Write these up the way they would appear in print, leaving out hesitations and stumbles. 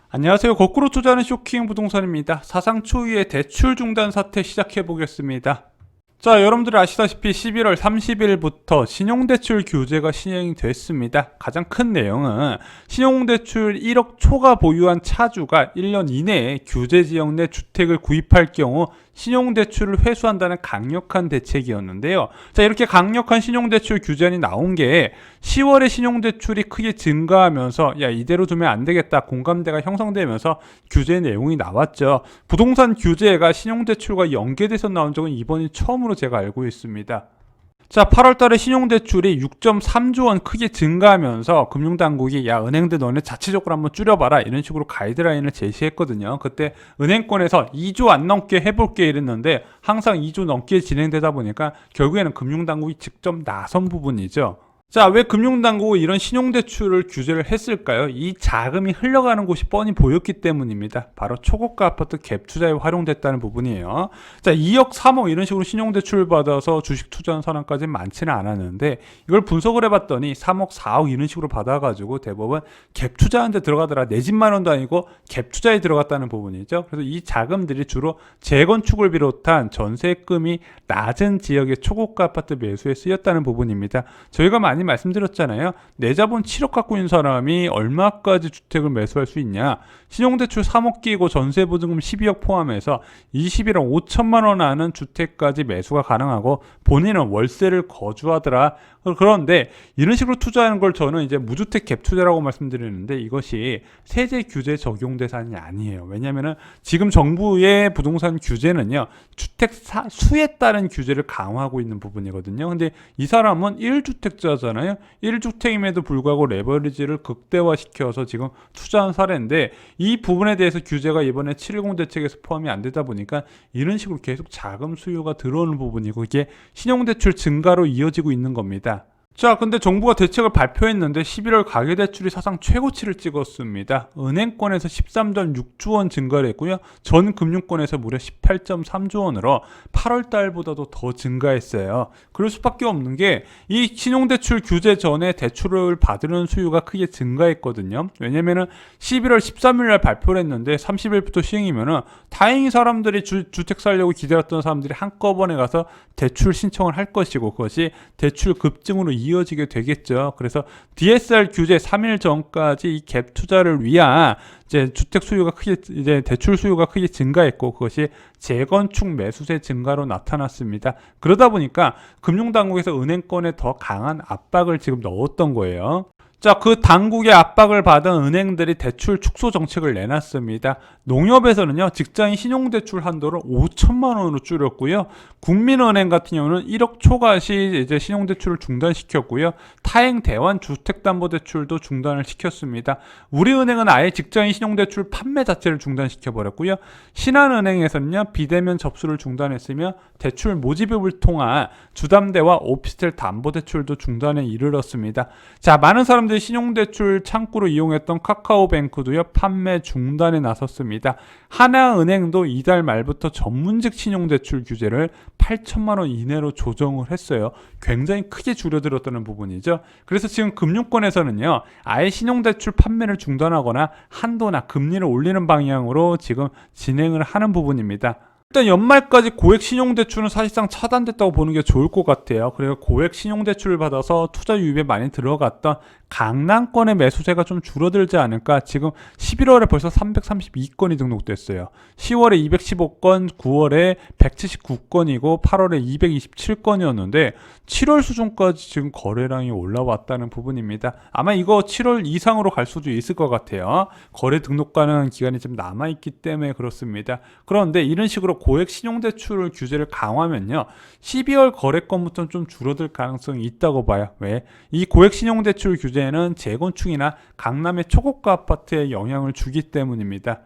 안녕하세요. 거꾸로 투자하는 쇼킹 부동산입니다. 사상 초유의 대출 중단 사태 시작해 보겠습니다. 자, 여러분들 아시다시피 11월 30일부터 신용대출 규제가 시행이 됐습니다. 가장 큰 내용은 신용대출 1억 초가 보유한 차주가 1년 이내에 규제 지역 내 주택을 구입할 경우 신용대출을 회수한다는 강력한 대책이었는데요. 자, 이렇게 강력한 신용대출 규제안이 나온 게 10월에 신용대출이 크게 증가하면서 야, 이대로 두면 안 되겠다 공감대가 형성되면서 규제 내용이 나왔죠. 부동산 규제가 신용대출과 연계돼서 나온 적은 이번이 처음으로 제가 알고 있습니다. 자, 8월달에 신용대출이 6.3조 원 크게 증가하면서 금융당국이 야, 은행들 너네 자체적으로 한번 줄여봐라 이런 식으로 가이드라인을 제시했거든요. 그때 은행권에서 2조 안 넘게 해볼게 이랬는데 항상 2조 넘게 진행되다 보니까 결국에는 금융당국이 직접 나선 부분이죠. 자, 왜 금융당국이 이런 신용대출을 규제를 했을까요? 이 자금이 흘러가는 곳이 뻔히 보였기 때문입니다. 바로 초고가 아파트 갭 투자에 활용됐다는 부분이에요. 자, 2억, 3억 이런 식으로 신용대출 받아서 주식 투자한 사람까지는 많지는 않았는데 이걸 분석을 해봤더니 3억, 4억 이런 식으로 받아가지고 대부분 갭 투자하는 데 들어가더라. 내 집만 원도 아니고 갭 투자에 들어갔다는 부분이죠. 그래서 이 자금들이 주로 재건축을 비롯한 전세금이 낮은 지역의 초고가 아파트 매수에 쓰였다는 부분입니다. 저희가 많이 말씀드렸잖아요. 내 자본 7억 갖고 있는 사람이 얼마까지 주택을 매수할 수 있냐. 신용대출 3억 끼고 전세보증금 12억 포함해서 21억 5천만 원 하는 주택까지 매수가 가능하고 본인은 월세를 거주하더라. 그런데 이런 식으로 투자하는 걸 저는 이제 무주택 갭 투자라고 말씀드리는데 이것이 세제 규제 적용 대상이 아니에요. 왜냐하면 지금 정부의 부동산 규제는요. 주택 수에 따른 규제를 강화하고 있는 부분이거든요. 근데 이 사람은 1주택자잖아요. 1주택임에도 불구하고 레버리지를 극대화시켜서 지금 투자한 사례인데 이 부분에 대해서 규제가 이번에 710 대책에서 포함이 안 되다 보니까 이런 식으로 계속 자금 수요가 들어오는 부분이고 이게 신용대출 증가로 이어지고 있는 겁니다. 자, 근데 정부가 대책을 발표했는데 11월 가계대출이 사상 최고치를 찍었습니다. 은행권에서 13.6조 원 증가를 했고요. 전 금융권에서 무려 18.3조 원으로 8월 달보다도 더 증가했어요. 그럴 수밖에 없는 게 이 신용대출 규제 전에 대출을 받으려는 수요가 크게 증가했거든요. 왜냐면은 11월 13일 날 발표를 했는데 30일부터 시행이면은 다행히 사람들이 주택 살려고 기다렸던 사람들이 한꺼번에 가서 대출 신청을 할 것이고 그것이 대출 급증으로 이어지게 되겠죠. 그래서 DSR 규제 3일 전까지 이 갭 투자를 위한 이제 주택 수요가 크게 이제 대출 수요가 크게 증가했고 그것이 재건축 매수세 증가로 나타났습니다. 그러다 보니까 금융당국에서 은행권에 더 강한 압박을 지금 넣었던 거예요. 자, 그 당국의 압박을 받은 은행들이 대출 축소 정책을 내놨습니다. 농협에서는요, 직장인 신용대출 한도를 5천만 원으로 줄였고요. 국민은행 같은 경우는 1억 초과시 이제 신용대출을 중단시켰고요. 타행 대환 주택담보대출도 중단을 시켰습니다. 우리은행은 아예 직장인 신용대출 판매 자체를 중단시켜버렸고요. 신한은행에서는요, 비대면 접수를 중단했으며 대출 모집을 통한 주담대와 오피스텔 담보대출도 중단에 이르렀습니다. 자, 많은 사람들이 신용대출 창구로 이용했던 카카오뱅크도요 판매 중단에 나섰습니다. 하나은행도 이달 말부터 전문직 신용대출 규제를 8천만 원 이내로 조정을 했어요. 굉장히 크게 줄여들었다는 부분이죠. 그래서 지금 금융권에서는요 아예 신용대출 판매를 중단하거나 한도나 금리를 올리는 방향으로 지금 진행을 하는 부분입니다. 일단 연말까지 고액 신용대출은 사실상 차단됐다고 보는 게 좋을 것 같아요. 그리고 고액 신용대출을 받아서 투자 유입에 많이 들어갔던 강남권의 매수세가 좀 줄어들지 않을까. 지금 11월에 벌써 332건이 등록됐어요. 10월에 215건, 9월에 179건이고 8월에 227건이었는데 7월 수준까지 지금 거래량이 올라왔다는 부분입니다. 아마 이거 7월 이상으로 갈 수도 있을 것 같아요. 거래 등록 가능한 기간이 좀 남아있기 때문에 그렇습니다. 그런데 이런 식으로 고액 신용대출 규제를 강화하면요 12월 거래건부터는 좀 줄어들 가능성이 있다고 봐요. 왜? 이 고액 신용대출 규제는 재건축이나 강남의 초고가 아파트에 영향을 주기 때문입니다.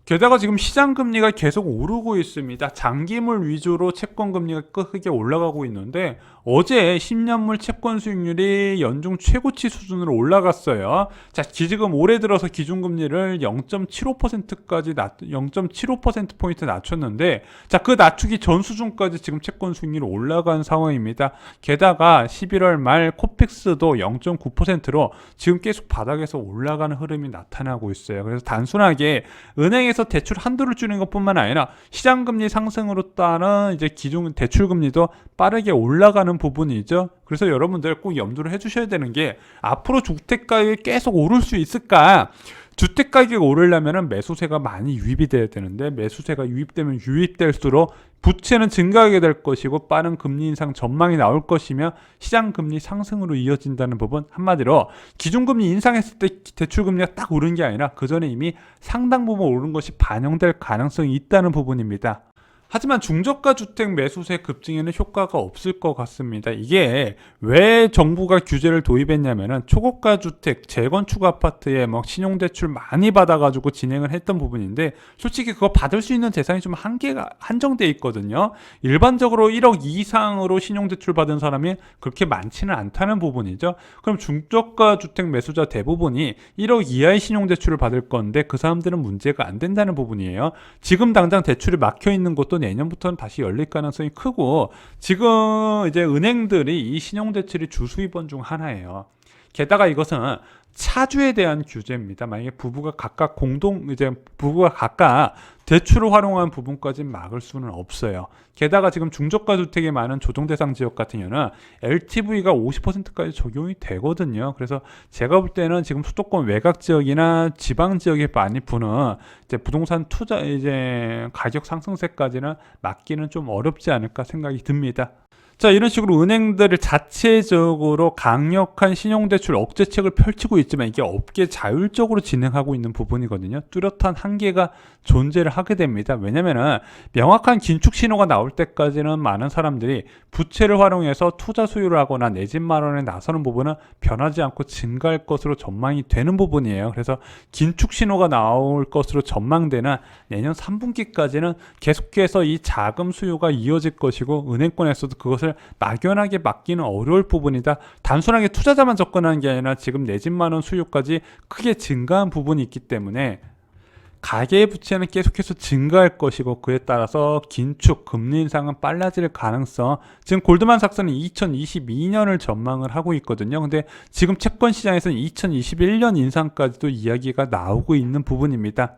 게다가 지금 시장금리가 계속 오르고 있습니다. 장기물 위주로 채권금리가 크게 올라가고 있는데 어제 10년물 채권 수익률이 연중 최고치 수준으로 올라갔어요. 자, 지금 올해 들어서 기준금리를 0.75%까지 0.75%포인트 낮췄는데, 자, 그 낮추기 전 수준까지 지금 채권 수익률이 올라간 상황입니다. 게다가 11월 말 코픽스도 0.9%로 지금 계속 바닥에서 올라가는 흐름이 나타나고 있어요. 그래서 단순하게 은행에서 대출 한도를 줄이는 것뿐만 아니라 시장금리 상승으로 따른 이제 기존 대출금리도 빠르게 올라가는 부분이죠. 그래서 여러분들 꼭 염두를 해주셔야 되는 게, 앞으로 주택가격이 계속 오를 수 있을까? 주택가격이 오르려면 매수세가 많이 유입이 돼야 되는데, 매수세가 유입되면 유입될수록 부채는 증가하게 될 것이고 빠른 금리 인상 전망이 나올 것이며 시장금리 상승으로 이어진다는 부분, 한마디로 기준금리 인상했을 때 대출금리가 딱 오른 게 아니라 그 전에 이미 상당 부분 오른 것이 반영될 가능성이 있다는 부분입니다. 하지만 중저가 주택 매수세 급증에는 효과가 없을 것 같습니다. 이게 왜 정부가 규제를 도입했냐면은 초고가 주택, 재건축 아파트에 막 신용대출 많이 받아가지고 진행을 했던 부분인데, 솔직히 그거 받을 수 있는 대상이 좀 한정돼 있거든요. 일반적으로 1억 이상으로 신용대출 받은 사람이 그렇게 많지는 않다는 부분이죠. 그럼 중저가 주택 매수자 대부분이 1억 이하의 신용대출을 받을 건데, 그 사람들은 문제가 안 된다는 부분이에요. 지금 당장 대출이 막혀 있는 곳도 내년부터는 다시 열릴 가능성이 크고, 지금 이제 은행들이 이 신용대출이 주수입원 중 하나예요. 게다가 이것은 차주에 대한 규제입니다. 만약에 부부가 각각 대출을 활용한 부분까지 막을 수는 없어요. 게다가 지금 중저가 주택이 많은 조정대상 지역 같은 경우는 LTV가 50%까지 적용이 되거든요. 그래서 제가 볼 때는 지금 수도권 외곽 지역이나 지방 지역에 많이 부는 이제 부동산 투자 이제 가격 상승세까지는 막기는 좀 어렵지 않을까 생각이 듭니다. 자, 이런 식으로 은행들을 자체적으로 강력한 신용대출 억제책을 펼치고 있지만 이게 업계 자율적으로 진행하고 있는 부분이거든요. 뚜렷한 한계가 존재를 하게 됩니다. 왜냐면은 명확한 긴축 신호가 나올 때까지는 많은 사람들이 부채를 활용해서 투자 수요를 하거나 내 집 마련에 나서는 부분은 변하지 않고 증가할 것으로 전망이 되는 부분이에요. 그래서 긴축 신호가 나올 것으로 전망되는 내년 3분기까지는 계속해서 이 자금 수요가 이어질 것이고, 은행권에서도 그것을 막연하게 막기는 어려울 부분이다. 단순하게 투자자만 접근하는 게 아니라 지금 내 집 마련 수요까지 크게 증가한 부분이 있기 때문에 가계의 부채는 계속해서 증가할 것이고, 그에 따라서 긴축, 금리 인상은 빨라질 가능성, 지금 골드만삭스는 2022년을 전망을 하고 있거든요. 근데 지금 채권 시장에서는 2021년 인상까지도 이야기가 나오고 있는 부분입니다.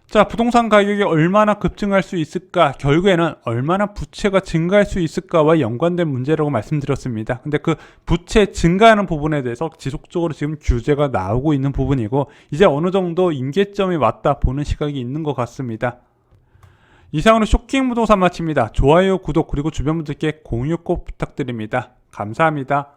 자, 부동산 가격이 얼마나 급증할 수 있을까, 결국에는 얼마나 부채가 증가할 수 있을까와 연관된 문제라고 말씀드렸습니다. 근데 그 부채 증가하는 부분에 대해서 지속적으로 지금 규제가 나오고 있는 부분이고, 이제 어느 정도 임계점이 왔다 보는 시각이 있는 것 같습니다. 이상으로 쇼킹 부동산 마칩니다. 좋아요, 구독, 그리고 주변 분들께 공유 꼭 부탁드립니다. 감사합니다.